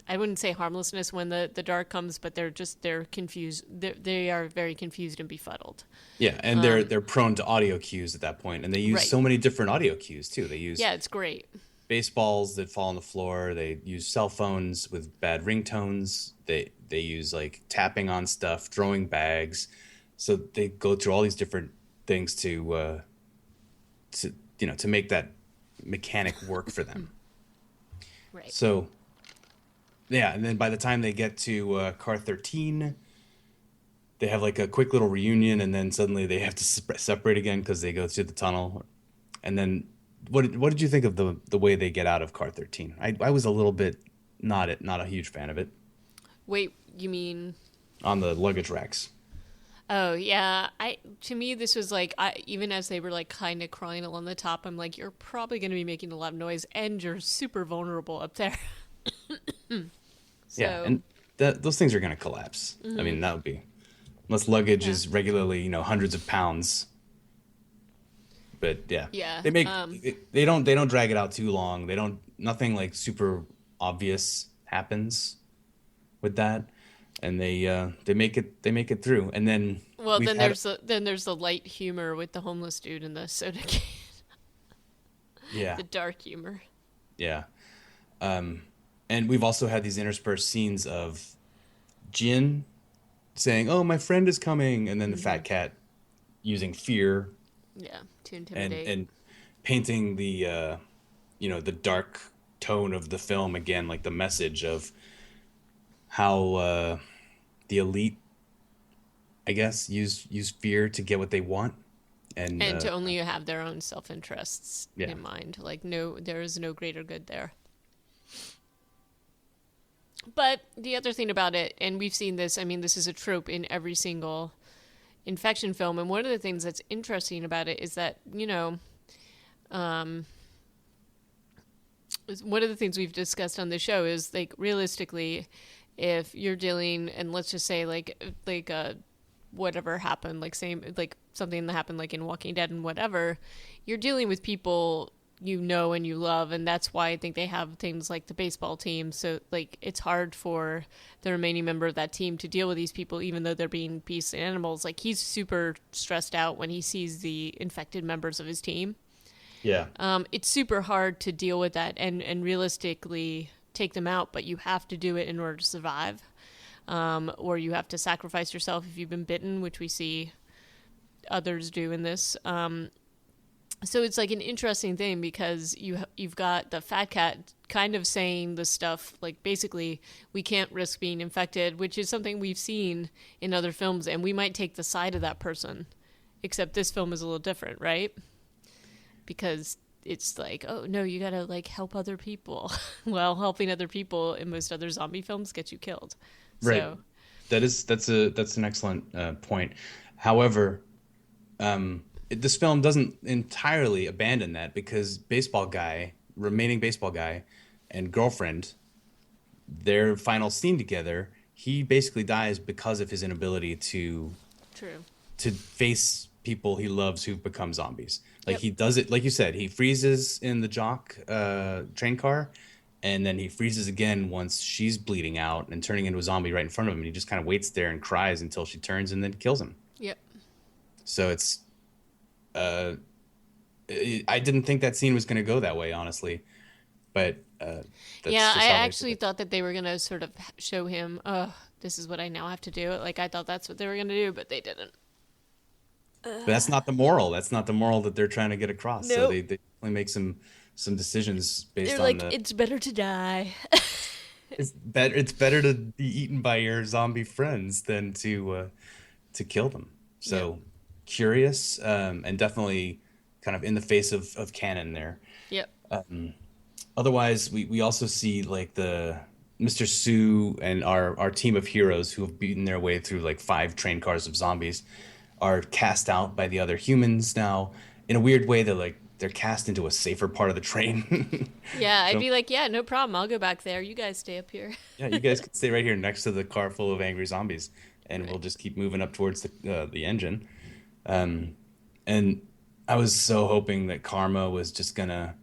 I wouldn't say harmlessness when the dark comes, but they're confused. They are very confused and befuddled. Yeah, and they're prone to audio cues at that point, and they use Right. so many different audio cues too. They use Yeah, it's great. baseballs that fall on the floor. They use cell phones with bad ringtones. They use like tapping on stuff, throwing bags. So they go through all these different things to make that mechanic work for them. Right. So yeah, and then by the time they get to car 13, they have like a quick little reunion, and then suddenly they have to separate again because they go through the tunnel. And then what did you think of the way they get out of car 13? I was a little bit not a huge fan of it Wait, you mean? on the luggage racks. Oh yeah, to me this was like even as they were like kind of crawling along the top, I'm like, you're probably going to be making a lot of noise, and you're super vulnerable up there. Yeah, So and those things are going to collapse. I mean, that would be unless luggage Yeah. is regularly, hundreds of pounds. But yeah, Yeah. they don't drag it out too long. They don't nothing like super obvious happens with that, and they make it through. And then Well, we've then had there's the light humor with the homeless dude and the soda can, yeah, the dark humor. yeah. And we've also had these interspersed scenes of Jin saying, "Oh, my friend is coming," and then the fat cat using fear Yeah, to and intimidate. and painting the dark tone of the film again, like the message of how the elite, I guess, use fear to get what they want, and And to only have their own self interests yeah, in mind. Like, no, there is no greater good there. But the other thing about it, and we've seen this, I mean, this is a trope in every single infection film. And one of the things that's interesting about it is that, one of the things we've discussed on the show is like realistically, if you're dealing, and let's just say whatever happened, like same like something that happened like in Walking Dead and whatever, you're dealing with people you know and you love, and that's why I think they have things like the baseball team. So like it's hard for the remaining member of that team to deal with these people, even though they're being beasts and animals. Like he's super stressed out when he sees the infected members of his team. yeah, It's super hard to deal with that and realistically take them out, but you have to do it in order to survive. Or you have to sacrifice yourself if you've been bitten, which we see others do in this. So it's like an interesting thing because you've got the fat cat kind of saying the stuff like basically we can't risk being infected, which is something we've seen in other films, and we might take the side of that person. Except this film is a little different, right? Because it's like, oh no, you gotta like help other people. Well, helping other people in most other zombie films gets you killed. right. So That's an excellent point. However, this film doesn't entirely abandon that because remaining baseball guy, and girlfriend, their final scene together, he basically dies because of his inability true. to face people he loves who've become zombies. Like Yep. he does it, like you said, he freezes in the jock train car, and then he freezes again once she's bleeding out and turning into a zombie right in front of him. And he just kind of waits there and cries until she turns and then kills him. Yep. So uh, I didn't think that scene was going to go that way, honestly, but that's Yeah, just I how they did actually it. thought that they were gonna sort of show him, oh, this is what I now have to do. Like I thought that's what they were gonna do, but they didn't. But that's not the moral. That's not the moral that they're trying to get across. So Nope. they definitely make some decisions They're based on like, the it's better to die. it's better to be eaten by your zombie friends than to kill them. Yep. So curious, and definitely kind of in the face of canon there. Yep. Otherwise, we also see like the Mr. Sue and our team of heroes who have beaten their way through like five train cars of zombies are cast out by the other humans now. In a weird way, they're cast into a safer part of the train. Yeah, I'd So be like, yeah, no problem. I'll go back there. You guys stay up here. yeah, you guys can stay right here next to the car full of angry zombies, and we'll Right. just keep moving up towards the engine. And I was so hoping that karma was just gonna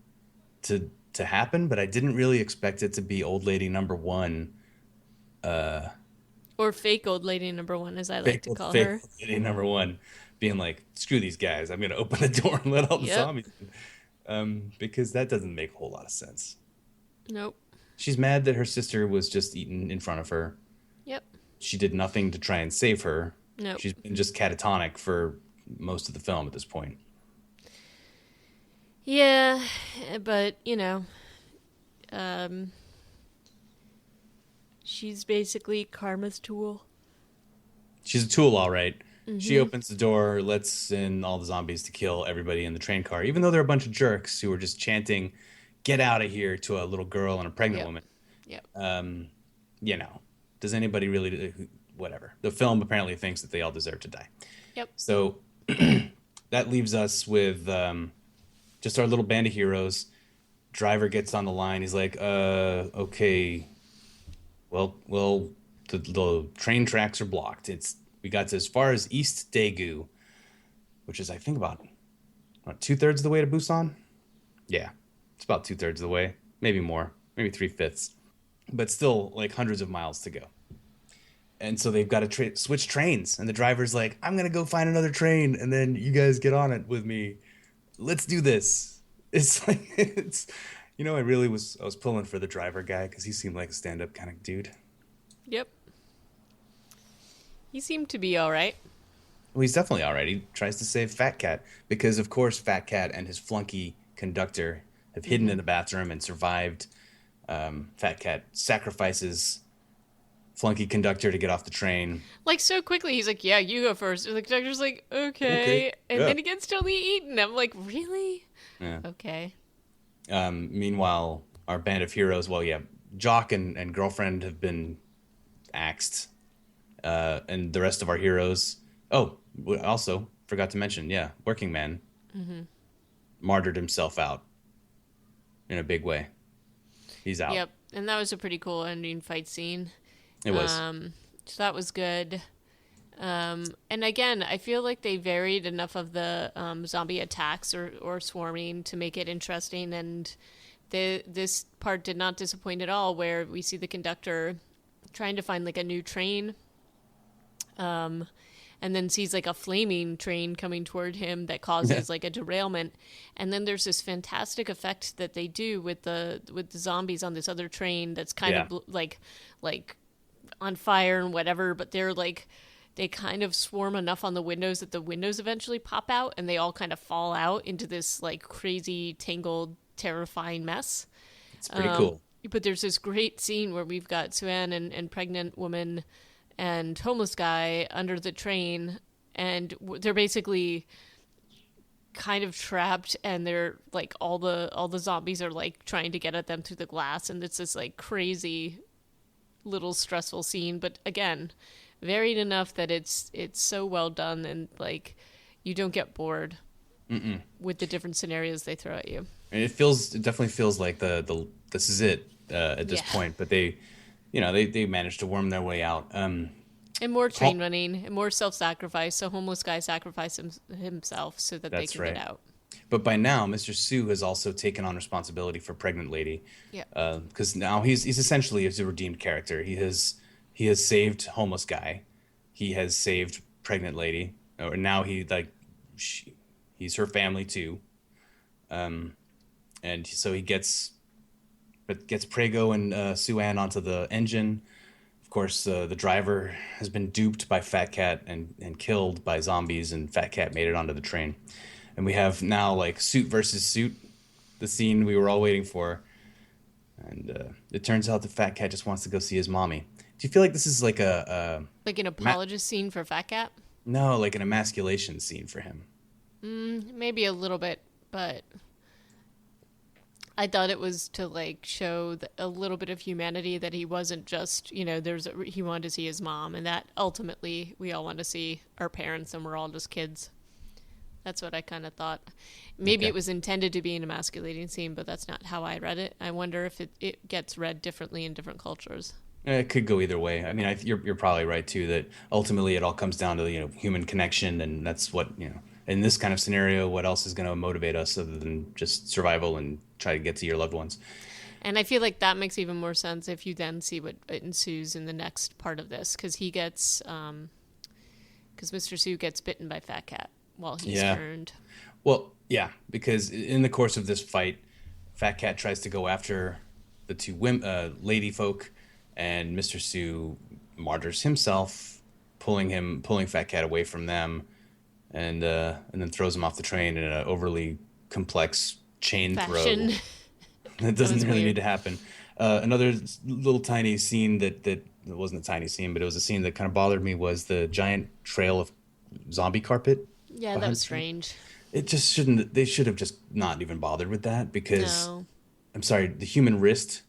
to happen, but I didn't really expect it to be old lady number one, Or fake old lady number one, as I like fake to call fake her. old lady number one, being like, "Screw these guys! I'm gonna open the door and let all the Yep. zombies in." Because that doesn't make a whole lot of sense. Nope. She's mad that her sister was just eaten in front of her. Yep. She did nothing to try and save her. Nope. She's been just catatonic for most of the film at this point. Yeah, but um, she's basically karma's tool. She's a tool, all right. She opens the door, lets in all the zombies to kill everybody in the train car, even though they're a bunch of jerks who are just chanting, "Get out of here" to a little girl and a pregnant Yep. woman. Yep. You know, does anybody really? Whatever. The film apparently thinks that they all deserve to die. Yep. So that leaves us with just our little band of heroes. Driver gets on the line. He's like, okay, well, the train tracks are blocked. We got to as far as East Daegu, which is, I think, about what, 2/3 of the way to Busan. Yeah, it's about 2/3 of the way, maybe more, maybe 3/5, but still like hundreds of miles to go. And so they've got to switch trains, and the driver's like, "I'm gonna go find another train, and then you guys get on it with me. Let's do this." It's like I was pulling for the driver guy because he seemed like a stand-up kind of dude. Yep. He seemed to be all right. Well, he's definitely all right. He tries to save Fat Cat because, of course, Fat Cat and his flunky conductor have hidden in the bathroom and survived. Fat Cat sacrifices flunky conductor to get off the train. Like, so quickly, he's like, yeah, you go first. And the conductor's like, Okay, okay. And yeah. then he gets totally eaten. I'm like, really? Yeah. Okay. Meanwhile, our band of heroes, well, yeah, Jock and girlfriend have been axed, and the rest of our heroes. Oh, also forgot to mention, yeah, Working Man martyred himself out in a big way. He's out. Yep. And that was a pretty cool ending fight scene. It was. So that was good. And again, I feel like they varied enough of the zombie attacks or swarming to make it interesting. And this part did not disappoint at all, where we see the conductor trying to find like a new train, and then sees like a flaming train coming toward him that causes like a derailment. And then there's this fantastic effect that they do with the zombies on this other train that's kind of like on fire and whatever, but they're like, they kind of swarm enough on the windows that the windows eventually pop out and they all kind of fall out into this like crazy, tangled, terrifying mess. It's pretty cool. But there's this great scene where we've got Suan and pregnant woman and homeless guy under the train, and they're basically kind of trapped, and they're like all the zombies are like trying to get at them through the glass, and it's this like crazy little stressful scene, but again, varied enough that it's so well done, and like you don't get bored with the different scenarios they throw at you. And it definitely feels like the this is it at this point, but they managed to worm their way out. And more train running and more self-sacrifice. So homeless guy sacrificed himself so that they can get out. But by now, Mr. Sue has also taken on responsibility for pregnant lady. Yeah. Because now he's essentially a redeemed character. He has saved homeless guy. He has saved pregnant lady. Or now he's her family too. And so he gets Prego and Sue-Ann onto the engine. Of course, the driver has been duped by Fat Cat and killed by zombies, and Fat Cat made it onto the train. And we have now like suit versus suit, the scene we were all waiting for. And it turns out the Fat Cat just wants to go see his mommy. Do you feel like this is like like an apologist scene for Fat Cat? No, like an emasculation scene for him. Maybe a little bit, but I thought it was to like show a little bit of humanity, that he wasn't just, he wanted to see his mom, and that ultimately we all want to see our parents and we're all just kids. That's what I kind of thought. Maybe It was intended to be an emasculating scene, but that's not how I read it. I wonder if it gets read differently in different cultures. It could go either way. I mean, you're probably right too, that ultimately it all comes down to human connection, and that's what in this kind of scenario, what else is going to motivate us other than just survival and try to get to your loved ones. And I feel like that makes even more sense if you then see what ensues in the next part of this, because Mr. Sue gets bitten by Fat Cat while he's turned. Well, yeah, because in the course of this fight, Fat Cat tries to go after the two lady folk, and Mr. Sue martyrs himself, pulling Fat Cat away from them, and then throws him off the train in an overly complex chain Fashion. throw. That doesn't really need to happen. Another little tiny scene that it wasn't a tiny scene, but it was a scene that kind of bothered me, was the giant trail of zombie carpet. Yeah, that was strange. It just they should have just not even bothered with that, because No. I'm sorry, the human wrist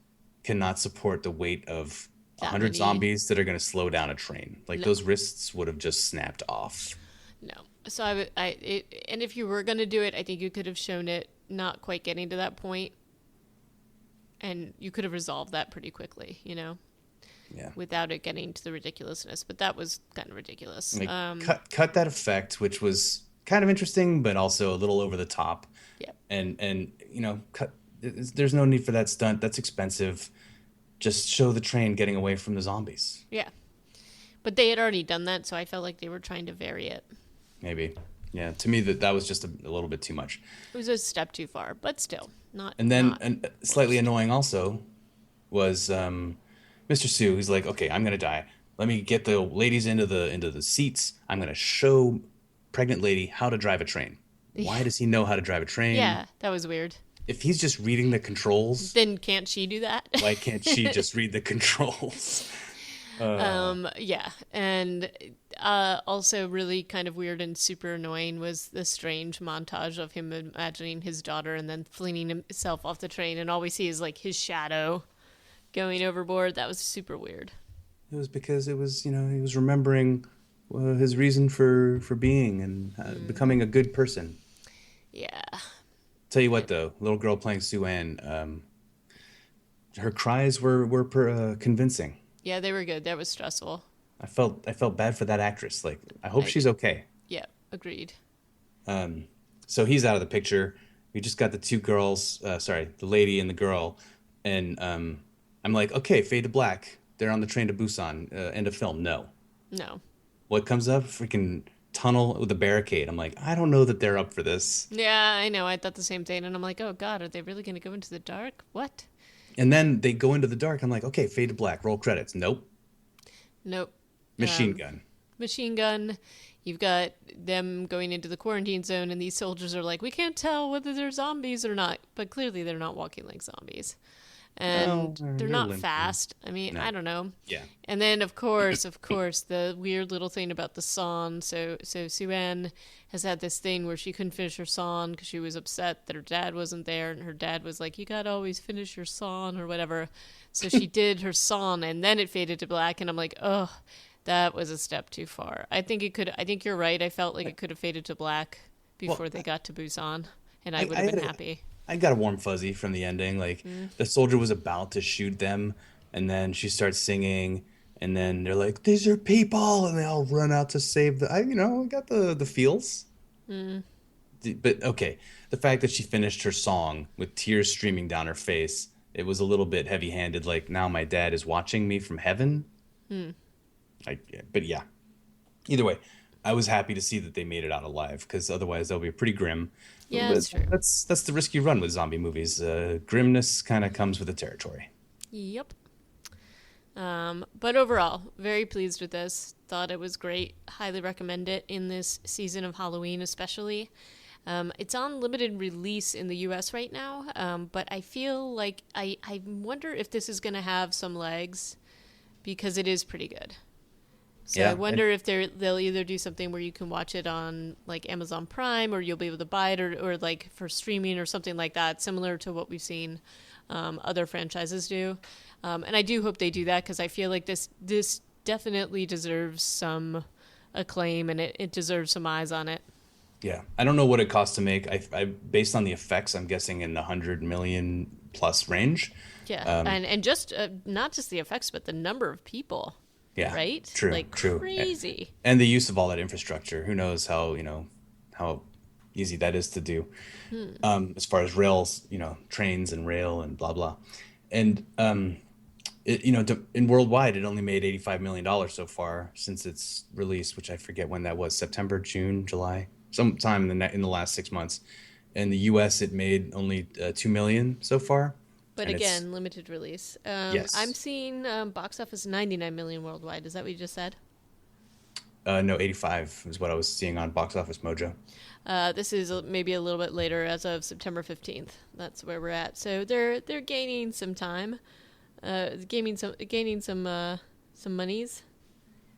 cannot support the weight of 100 zombies that are going to slow down a train. Like, those wrists would have just snapped off. No. So and if you were going to do it, I think you could have shown it not quite getting to that point, and you could have resolved that pretty quickly, Yeah. without it getting to the ridiculousness. But that was kind of ridiculous. Like cut that effect, which was kind of interesting, but also a little over the top. Yeah. And cut. There's no need for that stunt. That's expensive. Just show the train getting away from the zombies. Yeah. But they had already done that, so I felt like they were trying to vary it. Maybe. Yeah. To me, that was just a little bit too much. It was a step too far, but still not. And then, not and slightly annoying also was Mr. Sue. He's like, okay, I'm gonna die. Let me get the ladies into the seats. I'm gonna show pregnant lady how to drive a train. Why does he know how to drive a train? Yeah, that was weird. If he's just reading the controls, Then can't she do that? why can't she just read the controls? Yeah, and also really kind of weird and super annoying was the strange montage of him imagining his daughter and then flinging himself off the train, and all we see is like his shadow going overboard. That was super weird. It was because it was, he was remembering his reason for being and becoming a good person. Yeah. Tell you what, though, little girl playing Sue Ann, her cries were convincing. Yeah, they were good. That was stressful. I felt bad for that actress. Like, I hope she's okay. Yeah, agreed. So he's out of the picture. We just got the two girls. The lady and the girl, and I'm like, okay, fade to black. They're on the train to Busan. End of film. No. No. What comes up? Freaking tunnel with a barricade. I'm like, I don't know that they're up for this. Yeah, I know. I thought the same thing, and I'm like, oh god, are they really going to go into the dark? What? And then they go into the dark. I'm like, okay, fade to black. Roll credits. Nope. Nope. Machine gun. Machine gun. You've got them going into the quarantine zone, and these soldiers are like, we can't tell whether they're zombies or not. But clearly they're not walking like zombies. And they're not limping. Fast. I mean, no. I don't know. Yeah. And then, of course, the weird little thing about the song. So Sue-Ann has had this thing where she couldn't finish her song because she was upset that her dad wasn't there. And her dad was like, you got to always finish your song or whatever. So she did her song, and then it faded to black. And I'm like, oh, that was a step too far. I think you're right. I felt like it could have faded to black before they got to Busan, and I would have been happy. I got a warm fuzzy from the ending. Like, the soldier was about to shoot them, and then she starts singing, and then they're like, these are people, and they all run out to save I got the feels. But, okay, the fact that she finished her song with tears streaming down her face, it was a little bit heavy-handed, like, now my dad is watching me from heaven. But, yeah. Either way, I was happy to see that they made it out alive, because otherwise that would be pretty grim. Yeah, that's true. That's the risk you run with zombie movies. Grimness kind of comes with the territory. Yep. But overall, very pleased with this. Thought it was great. Highly recommend it in this season of Halloween, especially. It's on limited release in the U.S. right now, but I feel like I wonder if this is going to have some legs because it is pretty good. So yeah, I wonder if they'll either do something where you can watch it on like Amazon Prime, or you'll be able to buy it, or like for streaming or something like that, similar to what we've seen other franchises do. And I do hope they do that because I feel like this definitely deserves some acclaim, and it deserves some eyes on it. Yeah, I don't know what it costs to make. I based on the effects, I'm guessing in the 100 million plus range. Yeah, and just not just the effects, but the number of people. Yeah, right. True. Like true. Crazy. And the use of all that infrastructure. Who knows how easy that is to do. As far as rails, trains and rail and blah blah, and in worldwide, it only made $85 million so far since its release, which I forget when that was. September, June, July, sometime in the last 6 months. In the U.S., it made only $2 million so far. But and again, limited release. Yes. I'm seeing box office 99 million worldwide. Is that what you just said? No, 85 is what I was seeing on Box Office Mojo. This is maybe a little bit later, as of September 15th. That's where we're at. So they're gaining some time, gaining some monies.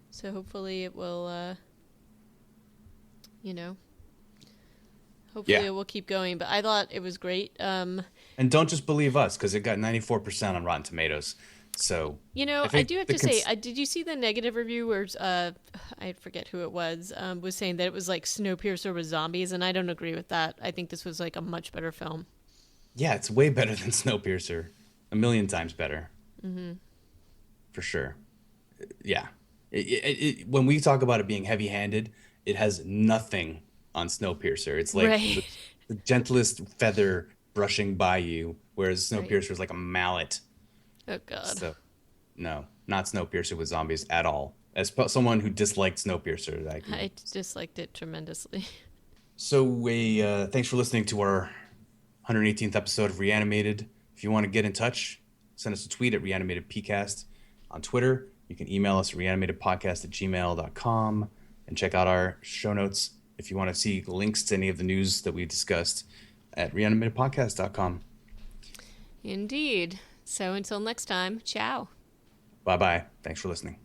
So hopefully it will, hopefully it will keep going. But I thought it was great. And don't just believe us, because it got 94% on Rotten Tomatoes. So I do have to say, did you see the negative review where I forget who it was saying that it was like Snowpiercer with zombies, and I don't agree with that. I think this was like a much better film. Yeah, it's way better than Snowpiercer, 1,000,000 times better. for sure. Yeah. When we talk about it being heavy-handed, it has nothing on Snowpiercer. It's like Right. the gentlest feather brushing by you, whereas Right. Snowpiercer is like a mallet. Oh God. So no, not Snowpiercer with zombies at all. As someone who disliked Snowpiercer, I can. I disliked it tremendously. So we thanks for listening to our 118th episode of Reanimated. If you want to get in touch, send us a tweet at reanimatedpcast on Twitter. You can email us at reanimatedpodcast@gmail.com and check out our show notes if you want to see links to any of the news that we discussed at reanimatedpodcast.com. Indeed. So until next time, ciao. Bye bye. Thanks for listening.